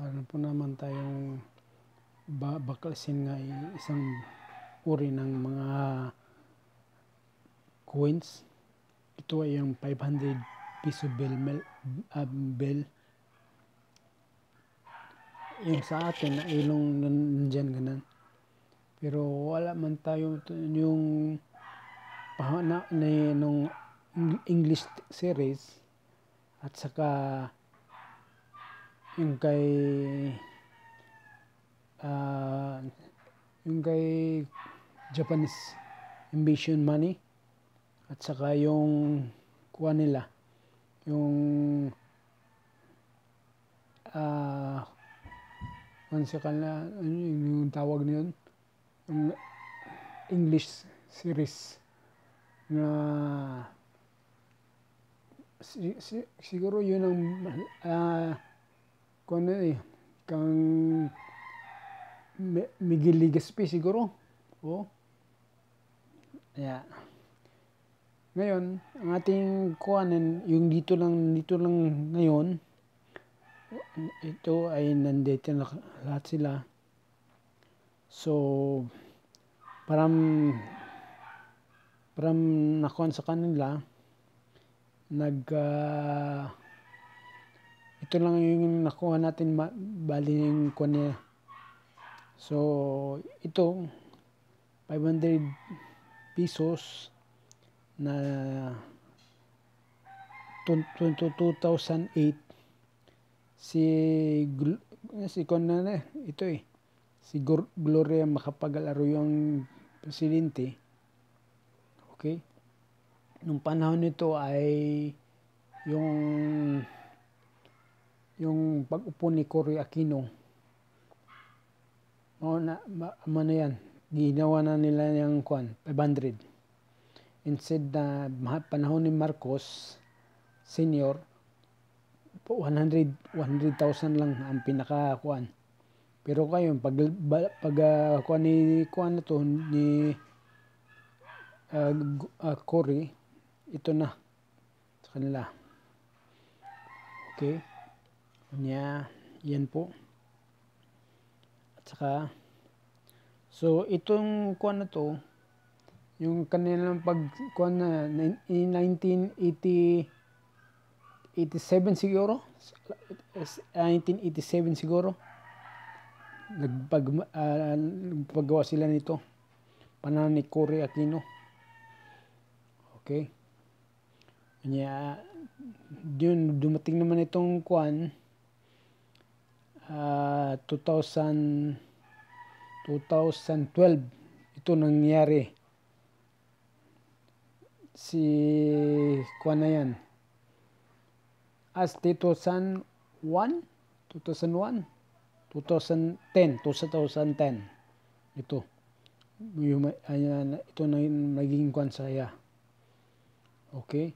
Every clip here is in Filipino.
Meron po naman tayong baklasin nga isang uri ng mga coins. Ito ay yung 500 piso bill. Yung sa atin na ilong nandyan ganun. Pero wala man tayo yung nung English series at saka yung kay Japanese Invasion Money at saka yung kuha nila yung yung tawag niyon yung English series na siguro yun ang kung ano kang Miguel Legaspi siguro. Yeah. Ngayon, ang ating kuhanin, yung dito lang ngayon, ito ay nandito na lahat sila. So, parang nakuha sa kanila, ito lang yung nakuha natin, bali yung kuha niya. So, ito, 500 pesos na 2008 si Gloria Macapagal yung presidente. Okay? Nung panahon nito ay yung pag-upo ni Cory Aquino. Yan. Ginawa na nila yung 500. Instead na panahon ni Marcos Senior, 100,000 lang ang pinaka-kuan. Pero kayo, pag kuan na to ni Cory, ito na sa kanila. Okay? Yan po. At saka, so itong kuan na to, yung kanilang pagkuan na in 1987 siguro, 1987 siguro, nagpagawa sila nito, panahon ni Cory Aquino. Okay? Yun, dumating naman itong kuan, 2012, ito nangyari. Si kuan na yan. As 2010, ito. Ito na yung naging kuan saya. Okay?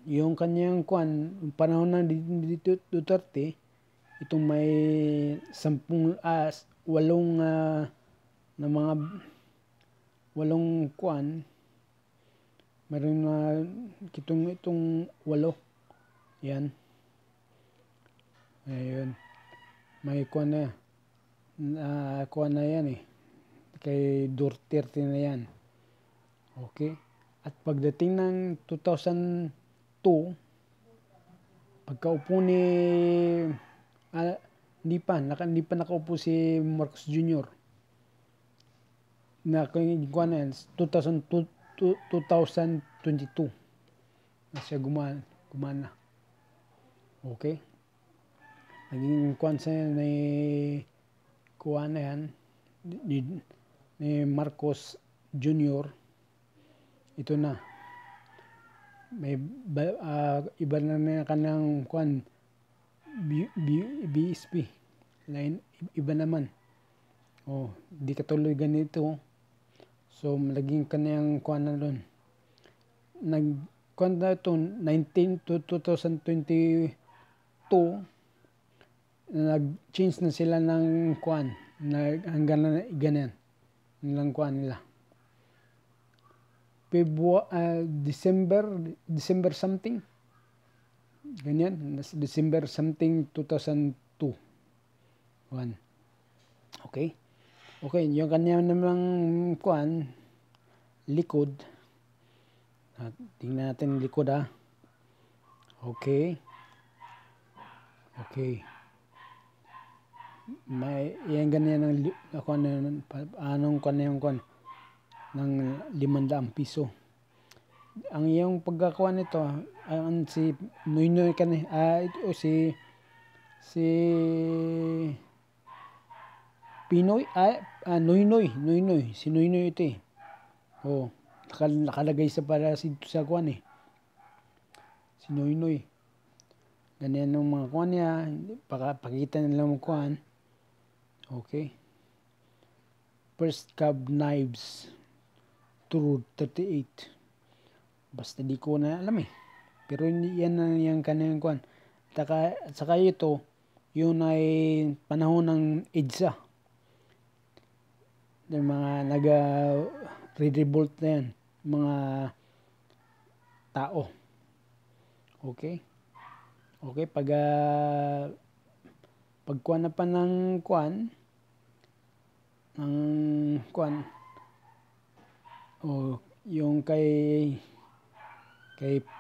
Yung kanyang kuan, panahon ng Duterte, itong may 8 kuan, meron na itong 8. Yan. Ayun. May kuan na yan kay Duterte na yan. Okay? At pagdating ng 2002, pagkaupo ni hindi pa nakaupo si Marcos Jr. na kuan na yan, 2022 na siya gumana. Okay? Naging kuan siya ni kuan na yan ni Marcos Jr. Ito na. May iba na kanyang kuan BSP. Iba naman. Di katuloy ganito. So, naging kanyang kuan na doon. Nag-kuan na ito, 2022, nag-change na sila ng kuan. Hanggang na ganyan. Nilang kuan nila. December something. ganyan, December something 2002. 1. Okay? Okay, yung kanya namang kuan, likod. Tingnan natin likod Okay. Okay. May yan ganyan ng anong kuan yung kuan ng 500 piso. Ang iyong pagkakuan nito, ang si Noynoy ito si Pinoy, Noynoy, si Noynoy ito Oh, nakalagay sa para sa kuan Si Noynoy. Ganyan ng mga kuan niya, pakita nila mo kuan. Okay. First Cab Knives, True 38. Basta di ko na alam Pero yan na yung kanyang kuan. Saka ito, yun ay panahon ng EDSA. Yung mga revolt na yan. Mga tao. Okay? Okay, pagkuan na pa ng kuan, yung kay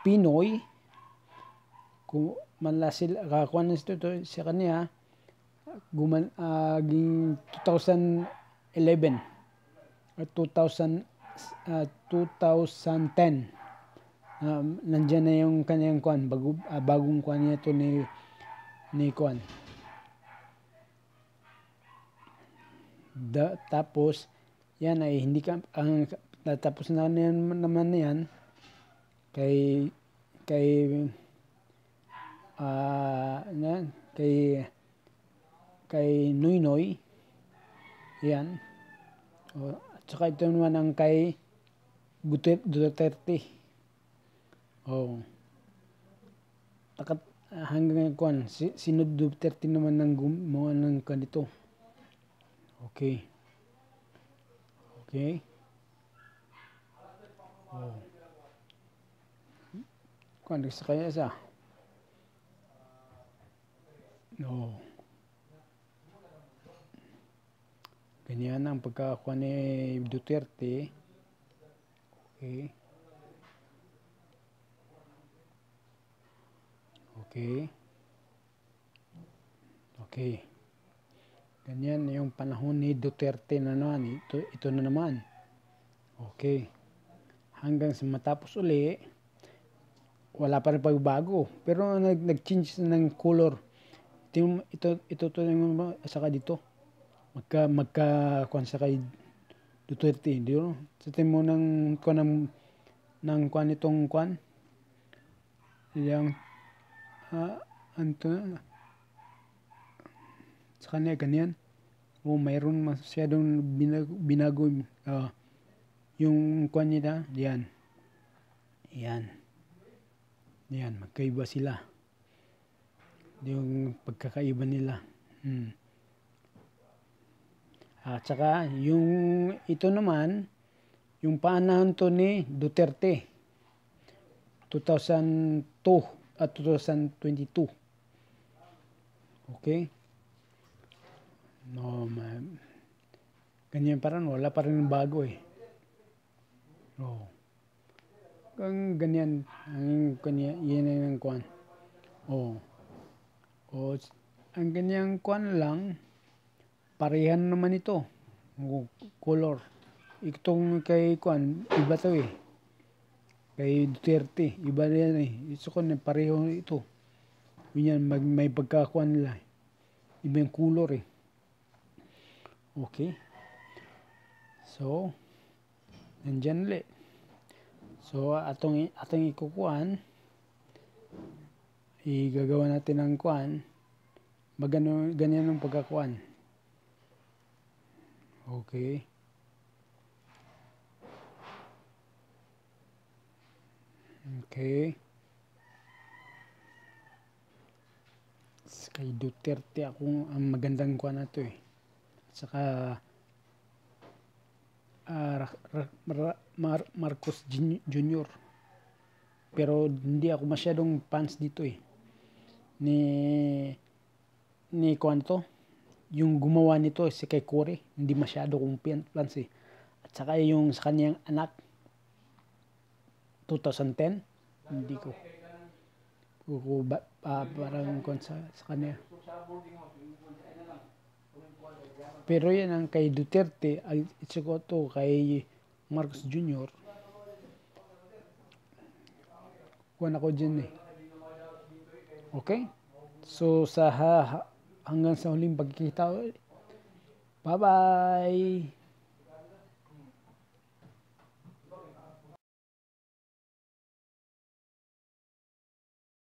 Pinoy, kung malasil kakuan na ito sa kanya, ging 2011 at 2010 nandiyan na yung kanyang kuan, bagong kuan niya ito ni kuan. Tapos yan ay hindi ka ang tapos na naman yan kay Noynoy yan at saka ito naman ang kay Duterte hanggang kuan sino Duterte naman ng gumawa ng kanito. Okay kuan sa kaya sa ganyan ang pagkakakuha ni Duterte. Okay. Ganyan yung panahon ni Duterte na naman. Ito na naman. Okay. Hanggang sa matapos uli, wala pa rin pagbago. Pero nag-change ng color. Ito yung saka dito. Magka-kuan sa kay Duterte. Di ba? Sa timo ng kuan itong kuan. Yung sa kanya ganyan. Mayroon masyadong binago yung kuan nila. Yan, magkaiba sila. Yung pagkakaiba nila. At saka, yung ito naman, yung panahon to ni Duterte, 2002 at 2022. Okay? Ganyan pa rin, wala pa rin bago ganyan, yan ang kuan. Ang ganyang kuan lang, parehan naman ito. Color. Itong kay kuan, iba to Kay Duterte, iba yan Ito ko pareho ito. Yan, may pagkakuan nila. Iba yung color Okay. So, nandyan ulit. So, atong ikukuan, igagawa natin ng kuan, ganyan ang pagkakuan. Okay. Kay Duterte ang magandang kuan na to Saka Marcos Jr. Pero hindi ako masyadong fans dito ni kuwan to, yung gumawa nito si kay Cory, hindi masyado kong pansin. At saka yung sa kanyang anak, 2010, hindi ko parang kung sa kanya. Pero yan ang kay Duterte, at saka to kay Marcos Jr., kuwan ako dyan eh. Okay? So hanggang sa huling pagkikita, bye-bye!